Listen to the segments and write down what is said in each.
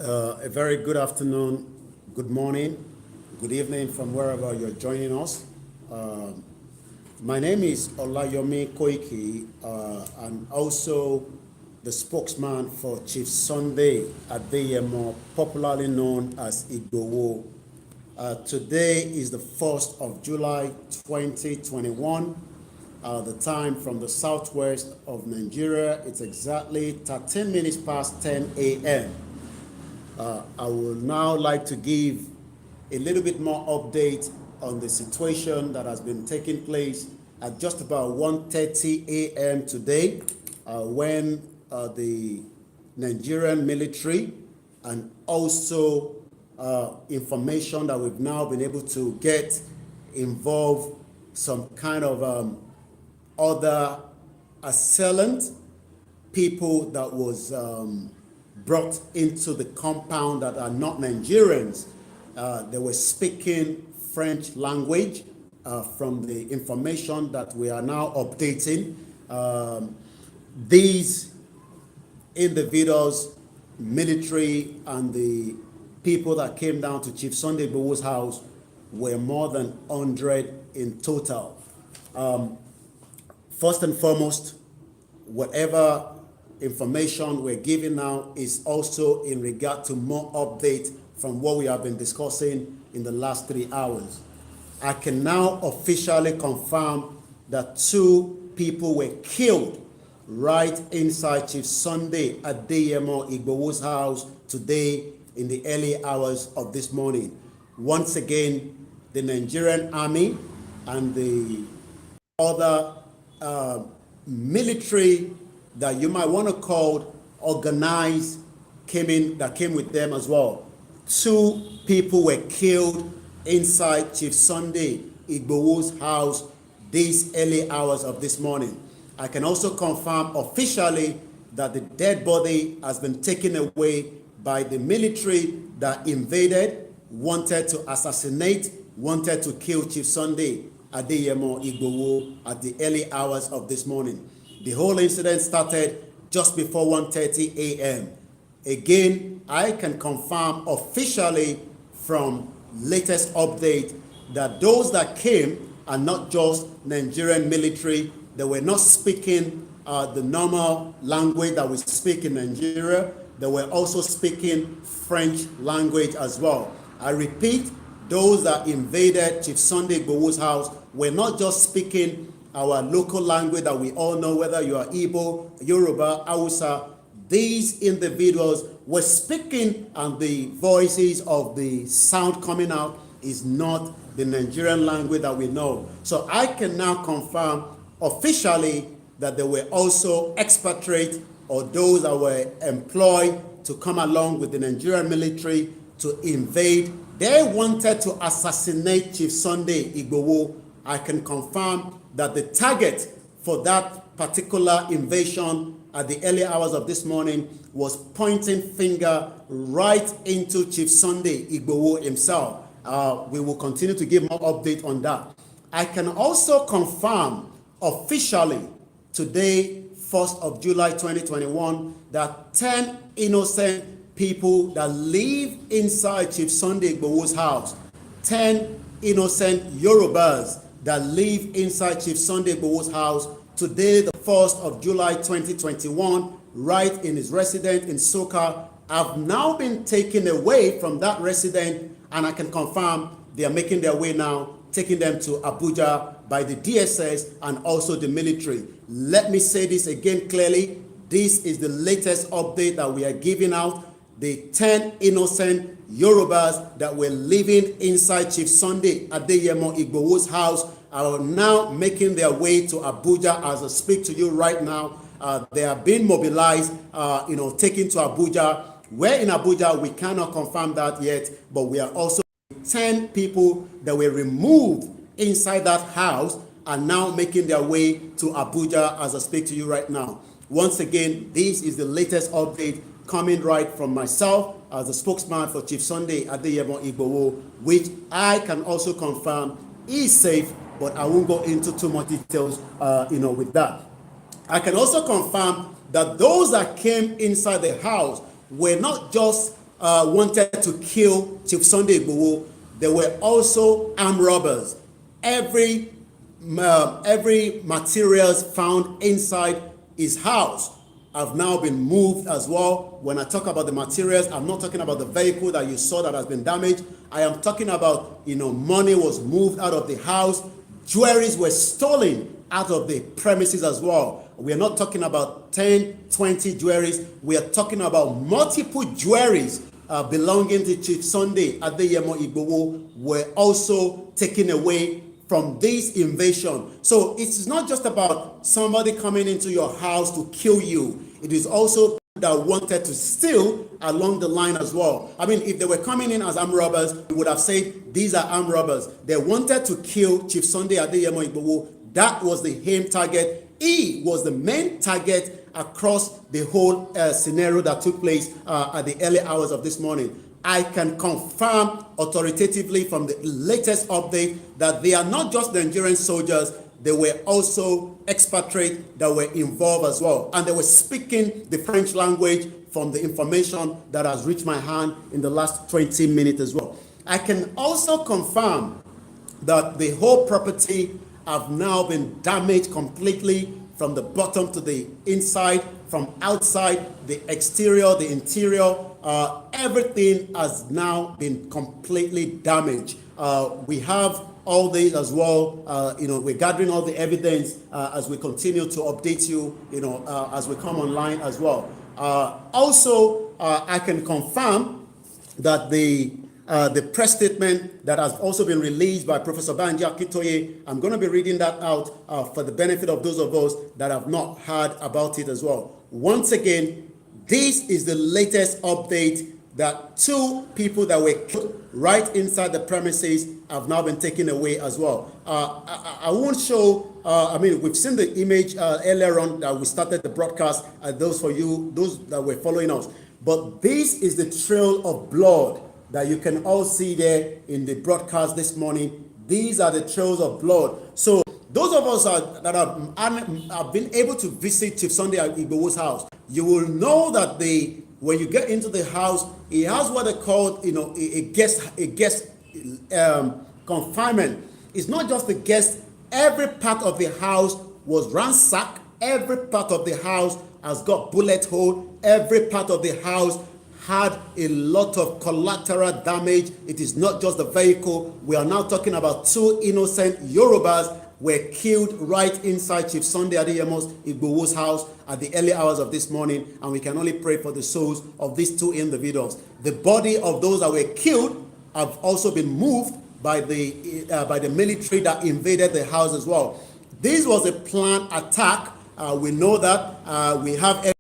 A very good afternoon, good morning, good evening from wherever you're joining us. My name is Olayomi Koiki, and also the spokesman for Chief Sunday Adeyemo, popularly known as Igbowo. Today is the 1st of July 2021. The time from the southwest of Nigeria, it's exactly 13 minutes past 10 a.m. I would now like to give a little bit more update on the situation that has been taking place at just about 1:30 a.m. today, when the Nigerian military and also information that we've now been able to get involve some kind of other assailant people that was brought into the compound that are not Nigerians. They were speaking French language from the information that we are now updating. These individuals, military, and the people that came down to Chief Sunday Igbowo's house were more than 100 in total. First and foremost, whatever information we're giving now is also in regard to more update from what we have been discussing in the last 3 hours. I can now officially confirm that 2 people were killed right inside Chief Sunday Adeyemo Igbowo's house today in the early hours of this morning. Once again, the Nigerian army and the other military that you might want to call organized that came with them as well. 2 people were killed inside Chief Sunday Igbowo's house these early hours of this morning. I can also confirm officially that the dead body has been taken away by the military that invaded, wanted to assassinate, wanted to kill Chief Sunday Adeyemo Igbowo at the early hours of this morning. The whole incident started just before 1:30 a.m. Again, I can confirm officially from latest update that those that came are not just Nigerian military. They were not speaking the normal language that we speak in Nigeria. They were also speaking French language as well. I repeat, those that invaded Chief Sunday Igbowo's house were not just speaking our local language that we all know, whether you are Igbo, Yoruba, Hausa. These individuals were speaking, and the voices of the sound coming out is not the Nigerian language that we know. So I can now confirm officially that there were also expatriates or those that were employed to come along with the Nigerian military to invade. They wanted to assassinate Chief Sunday Igbowo. I can confirm that the target for that particular invasion at the early hours of this morning was pointing finger right into Chief Sunday Igbowo himself. We will continue to give more update on that. I can also confirm officially today, 1st of July 2021, that 10 innocent people that live inside Chief Sunday Igbowo's house, 10 innocent Yorubas that live inside Chief Sunday Igbowo's house today, the 1st of July 2021, right in his residence in Soka, have now been taken away from that residence, and I can confirm they are making their way now, taking them to Abuja by the DSS and also the military. Let me say this again clearly. This is the latest update that we are giving out. The 10 innocent Yorubas that were living inside Chief Sunday Adeyemo Igbowo's house are now making their way to Abuja as I speak to you right now. They are being mobilized, taken to Abuja. Where in Abuja, we cannot confirm that yet, but we are also 10 people that were removed inside that house are now making their way to Abuja as I speak to you right now. Once again, this is the latest update coming right from myself as a spokesman for Chief Sunday Adeyemo Igbowo, which I can also confirm is safe, but I won't go into too much details, with that. I can also confirm that those that came inside the house were not just wanted to kill Chief Sunday Igboho, there were also armed robbers. Every materials found inside his house have now been moved as well. When I talk about the materials, I'm not talking about the vehicle that you saw that has been damaged. I am talking about, money was moved out of the house. Jewelries were stolen out of the premises as well. We are not talking about 10, 20 jewelries. We are talking about multiple jewelries belonging to Chief Sunday Adeyemo Igboho were also taken away from this invasion. So it's not just about somebody coming into your house to kill you. It is also that wanted to steal along the line as well. I mean, if they were coming in as armed robbers, we would have said these are armed robbers. They wanted to kill Chief Sunday Adeyemo Igboho. That was the aim target. He was the main target across the whole scenario that took place at the early hours of this morning. I can confirm authoritatively from the latest update that they are not just Nigerian soldiers, they were also expatriates that were involved as well. And they were speaking the French language from the information that has reached my hand in the last 20 minutes as well. I can also confirm that the whole property have now been damaged completely from the bottom to the inside, from outside, the exterior, the interior. Everything has now been completely damaged. We have all these as well. We're gathering all the evidence as we continue to update you, as we come online as well. Also, I can confirm that the press statement that has also been released by Professor Banji Akintoye, I'm going to be reading that out for the benefit of those of us that have not heard about it as well. Once again, this is the latest update that 2 people that were killed right inside the premises have now been taken away as well. I won't show, we've seen the image earlier on that we started the broadcast, those that were following us. But this is the trail of blood that you can all see there in the broadcast this morning. These are the trails of blood. So those of us that have been able to visit Chief Sunday Igboho's house, you will know that when you get into the house, he has what they call, a guest confinement. It's not just the guest. Every part of the house was ransacked. Every part of the house has got bullet hole. Every part of the house had a lot of collateral damage. It is not just the vehicle. We are now talking about 2 innocent Yorubas were killed right inside Chief Sunday Adeyemo Igboho's house at the early hours of this morning, and we can only pray for the souls of these 2 individuals. The body of those that were killed have also been moved by the military that invaded the house as well. This was a planned attack. We know that. We have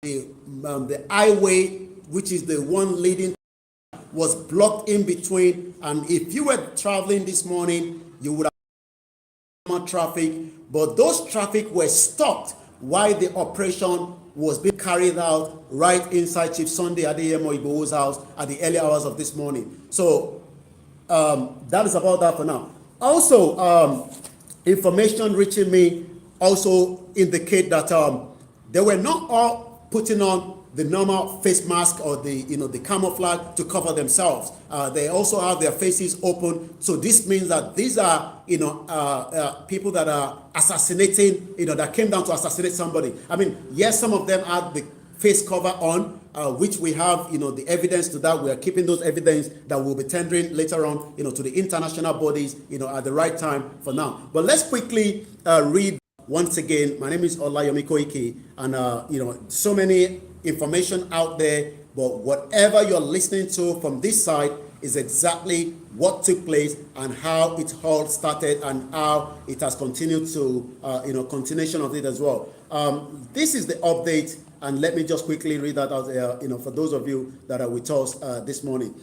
the highway, which is the one leading, was blocked in between, and if you were traveling this morning, you would have traffic, but those traffic were stopped while the operation was being carried out right inside Chief Sunday Adeyemo Igboho's house at the early hours of this morning. So that is about that for now. Also, information reaching me also indicate that they were not all putting on the normal face mask or the camouflage to cover themselves. They also have their faces open. So this means that these are people that are assassinating, that came down to assassinate somebody. I mean, yes, some of them had the face cover on, which we have, the evidence to that. We are keeping those evidence that we'll be tendering later on, to the international bodies, at the right time for now. But let's quickly read once again. My name is Olayomi Koike, and so many information out there, but whatever you're listening to from this side is exactly what took place and how it all started and how it has continued to, continuation of it as well. This is the update, and let me just quickly read that out there, for those of you that are with us this morning.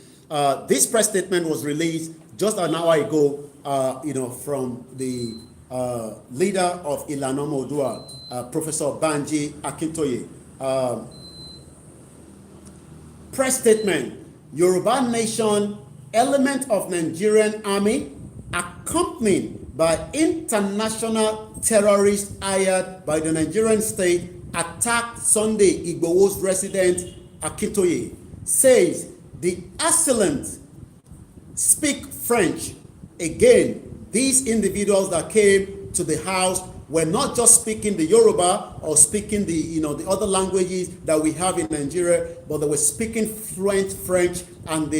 This press statement was released just an hour ago, from the leader of Ilana Modua, Professor Banji Akintoye. Press statement: Yoruba Nation, element of Nigerian army, accompanied by international terrorists hired by the Nigerian state, attacked Sunday Igboho's resident Akintoye. says the assailant speak French. Again, these individuals that came to the house were not just speaking the Yoruba or speaking the the other languages that we have in Nigeria, but they were speaking fluent French. And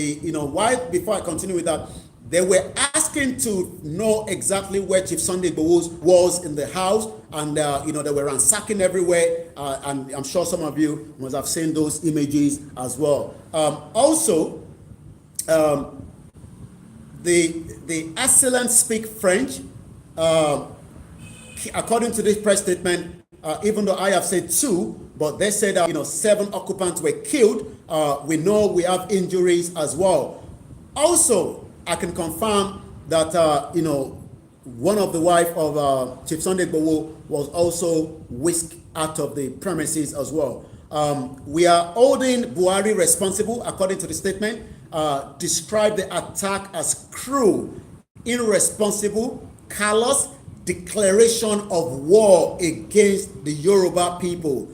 why, before I continue with that, they were asking to know exactly where Chief Sunday Igboho was in the house, and they were ransacking everywhere. And I'm sure some of you must have seen those images as well. Also, the assailants speak French. According to this press statement, even though I have said 2, but they said that 7 occupants were killed. We know we have injuries as well. Also, I can confirm that one of the wife of Chief Sunday Igboho was also whisked out of the premises as well. We are holding Buhari responsible, according to the statement. Described the attack as cruel, irresponsible, callous declaration of war against the Yoruba people.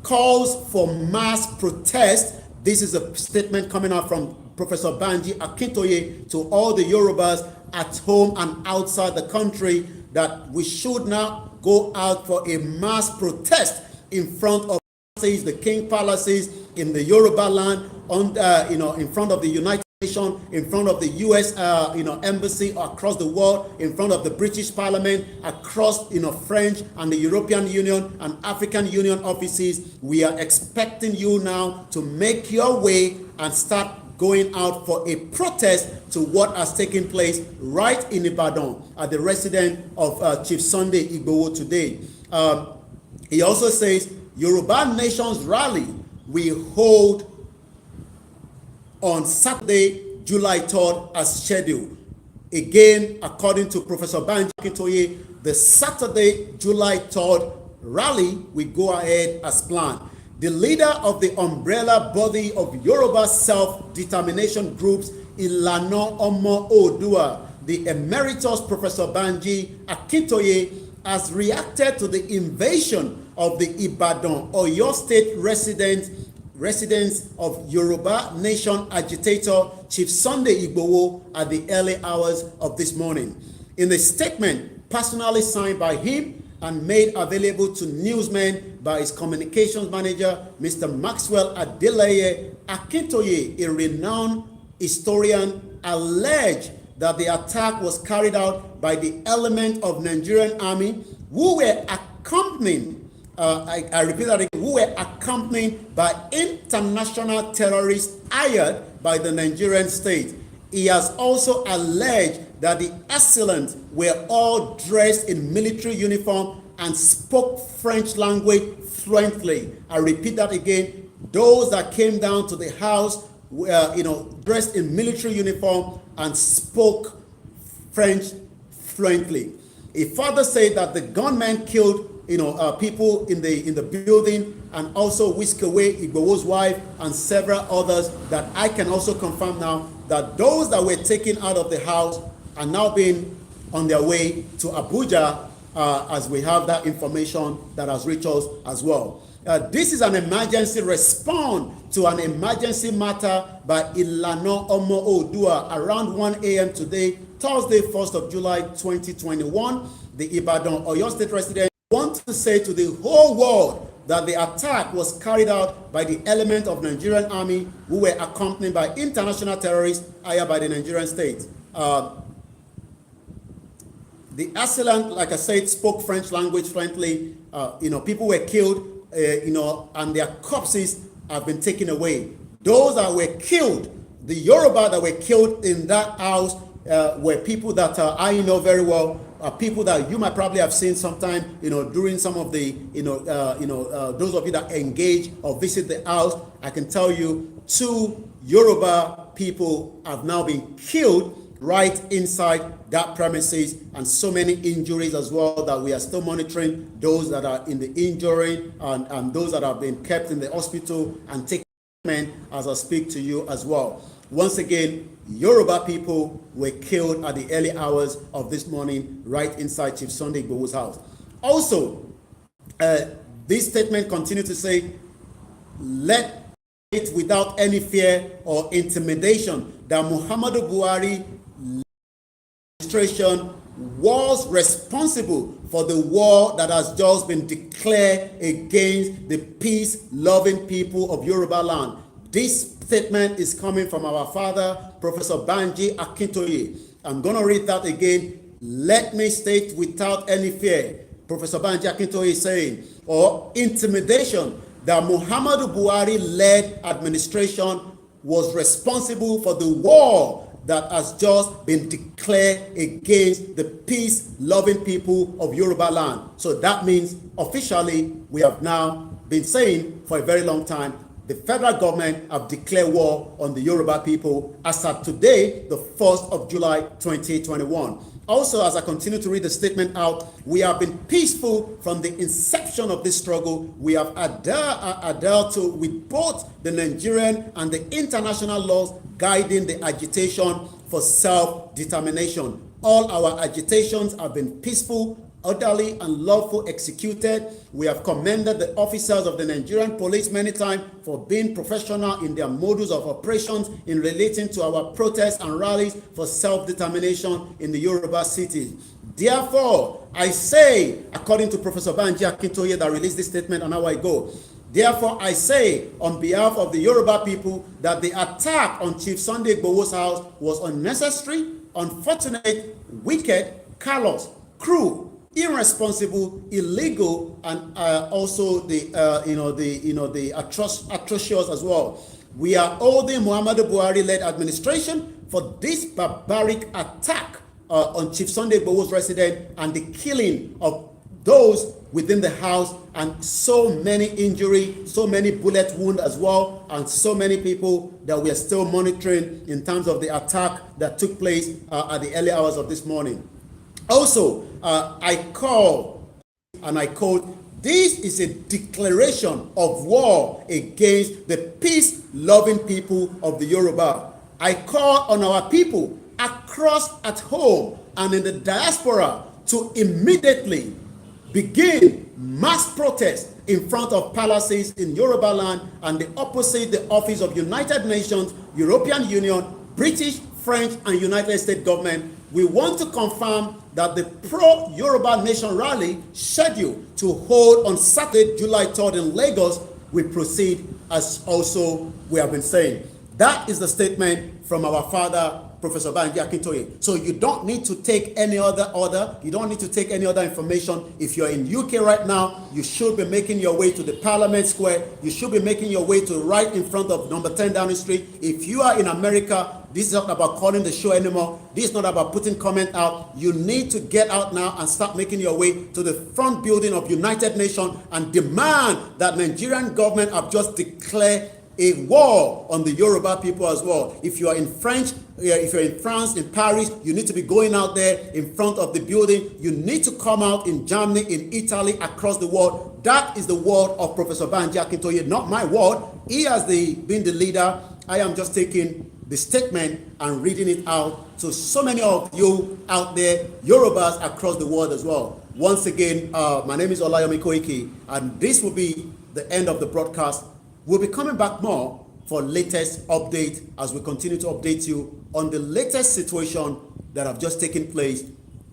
Calls for mass protest. This is a statement coming out from Professor Banji Akintoye to all the Yorubas at home and outside the country, that we should now go out for a mass protest in front of the king palaces in the Yoruba land, in front of the United Nations, in front of the U.S. Embassy across the world, in front of the British Parliament, across French and the European Union and African Union offices. We are expecting you now to make your way and start going out for a protest to what has taken place right in Ibadan at the residence of Chief Sunday Igboho today. He also says Yoruba Nation's rally will hold on Saturday, July 3rd as scheduled. Again, according to Professor Banji Akintoye, the Saturday, July 3rd rally will go ahead as planned. The leader of the umbrella body of Yoruba self-determination groups, Ilana Omo Oodua, the emeritus Professor Banji Akintoye, has reacted to the invasion of the Ibadan, Oyo State residence of Yoruba Nation agitator Chief Sunday Igboho at the early hours of this morning. In the statement personally signed by him and made available to newsmen by his communications manager, Mr. Maxwell Adeleye, Akintoye, a renowned historian, alleged that the attack was carried out by the element of Nigerian army who were accompanying I repeat that again, who were accompanied by international terrorists hired by the Nigerian state. He has also alleged that the assailants were all dressed in military uniform and spoke French language fluently. I repeat that again. Those that came down to the house were, dressed in military uniform and spoke French fluently. He further said that the gunmen killed people in the building and also whisked away Igboho's wife and several others that I can also confirm now that those that were taken out of the house are now being on their way to Abuja, as we have that information that has reached us as well. This is an emergency response to an emergency matter by Ilana Omo Oodua around 1 a.m. today, Thursday, 1st of July, 2021. The Ibadan Oyo State resident want to say to the whole world that the attack was carried out by the element of Nigerian army who were accompanied by international terrorists hired by the Nigerian state. The assailant, like I said, spoke French language fluently. People were killed, and their corpses have been taken away. Those that were killed, the Yoruba that were killed in that house, were people that I know very well. People that you might probably have seen sometime, during some of the, those of you that engage or visit the house. I can tell you 2 Yoruba people have now been killed right inside that premises, and so many injuries as well that we are still monitoring, those that are in the injury and those that have been kept in the hospital and taken as I speak to you as well. Once again, Yoruba people were killed at the early hours of this morning right inside Chief Sunday Igboho's house. Also, this statement continued to say, let without any fear or intimidation that Muhammadu Buhari administration was responsible for the war that has just been declared against the peace-loving people of Yoruba land. This statement is coming from our father, Professor Banji Akintoye. I'm going to read that again. Let me state without any fear, Professor Banji Akintoye is saying, or intimidation, that Muhammadu Buhari-led administration was responsible for the war that has just been declared against the peace-loving people of Yoruba land. So that means officially we have now been saying for a very long time the federal government have declared war on the Yoruba people as of today, the 1st of July 2021. Also, as I continue to read the statement out, we have been peaceful from the inception of this struggle. We have adhered to with both the Nigerian and the international laws guiding the agitation for self-determination. All our agitations have been peaceful, orderly, and lawful executed. We have commended the officers of the Nigerian police many times for being professional in their modus of operations in relating to our protests and rallies for self-determination in the Yoruba cities. Therefore, I say, according to Professor Banji Akintoye that released this statement an hour ago, therefore, I say on behalf of the Yoruba people that the attack on Chief Sunday Igboho's house was unnecessary, unfortunate, wicked, callous, cruel, irresponsible, illegal, and also the atrocious as well. We are holding Muhammadu Buhari-led administration for this barbaric attack on Chief Sunday Igboho's residence and the killing of those within the house, and so many injury, so many bullet wounds as well, and so many people that we are still monitoring in terms of the attack that took place at the early hours of this morning. Also, I call and I quote, this is a declaration of war against the peace-loving people of the Yoruba. I call on our people across at home and in the diaspora to immediately begin mass protests in front of palaces in Yoruba land and opposite the office of United Nations, European Union, British, French, and United States government. We want to confirm that the pro-Yoruba Nation rally scheduled to hold on Saturday, July 3rd in Lagos will proceed as also we have been saying. That is the statement from our father, Professor Banji Akintoye. So you don't need to take any other order. You don't need to take any other information. If you're in UK right now, you should be making your way to the Parliament Square. You should be making your way to right in front of number 10 Downing Street. If you are in America, this is not about calling the show anymore. This is not about putting comment out. You need to get out now and start making your way to the front building of United Nations and demand that Nigerian government have just declared a war on the Yoruba people as well. If you are in if you're in France, in Paris, you need to be going out there in front of the building. You need to come out in Germany, in Italy, across the world. That is the word of Professor Banji Akintoye, not my word. He has been the leader. I am just taking the statement and reading it out to so many of you out there, Yorubas across the world as well. Once again, my name is Olayomi Koiki, and this will be the end of the broadcast. We'll be coming back more for latest update as we continue to update you on the latest situation that have just taken place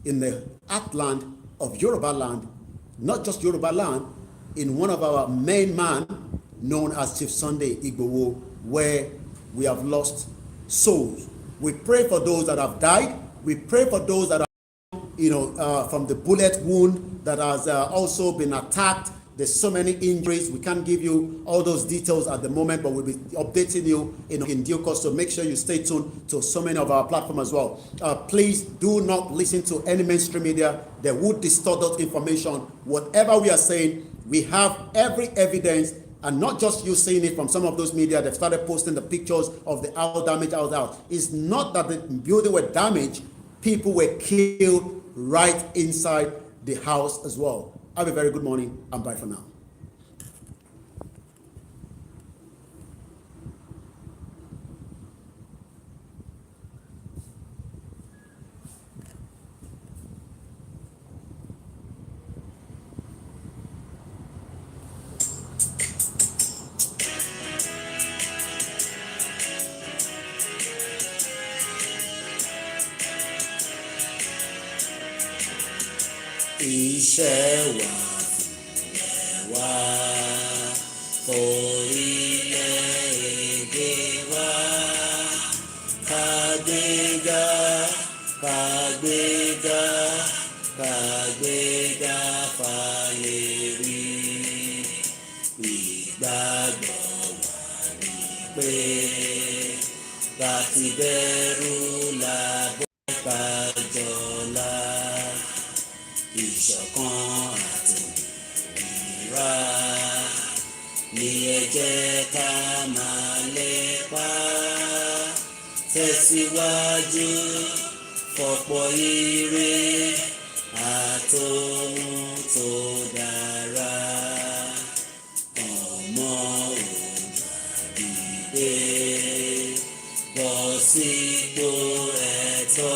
in the heartland of Yoruba land, not just Yoruba land, in one of our main man known as Chief Sunday Igboho, where we have lost souls. We pray for those that have died. We pray for those that are, from the bullet wound that has also been attacked. There's so many injuries. We can't give you all those details at the moment, but we'll be updating you in due course. So make sure you stay tuned to so many of our platforms as well. Please do not listen to any mainstream media that would distort those information. Whatever we are saying, we have every evidence, and not just you seeing it from some of those media that started posting the pictures of the house damage out. It's not that the building were damaged. People were killed right inside the house as well. Have a very good morning and bye for now. iṣẹ́ wa orílẹ̀-èdè wa kàgbéga kàgbéga kàgbéga fàyè rí ìgbàgbọ́ wa ní pé láti bẹ̀rù làbọ̀ kájọlá ìṣọ̀kan àtòmìnira ní ẹ jẹ́ ká máa lépa tẹ̀síwájú fọ̀pọ̀ ire àtòhun tó dára ọmọ òǹdàdìde bọ́ sípò ẹ̀tọ́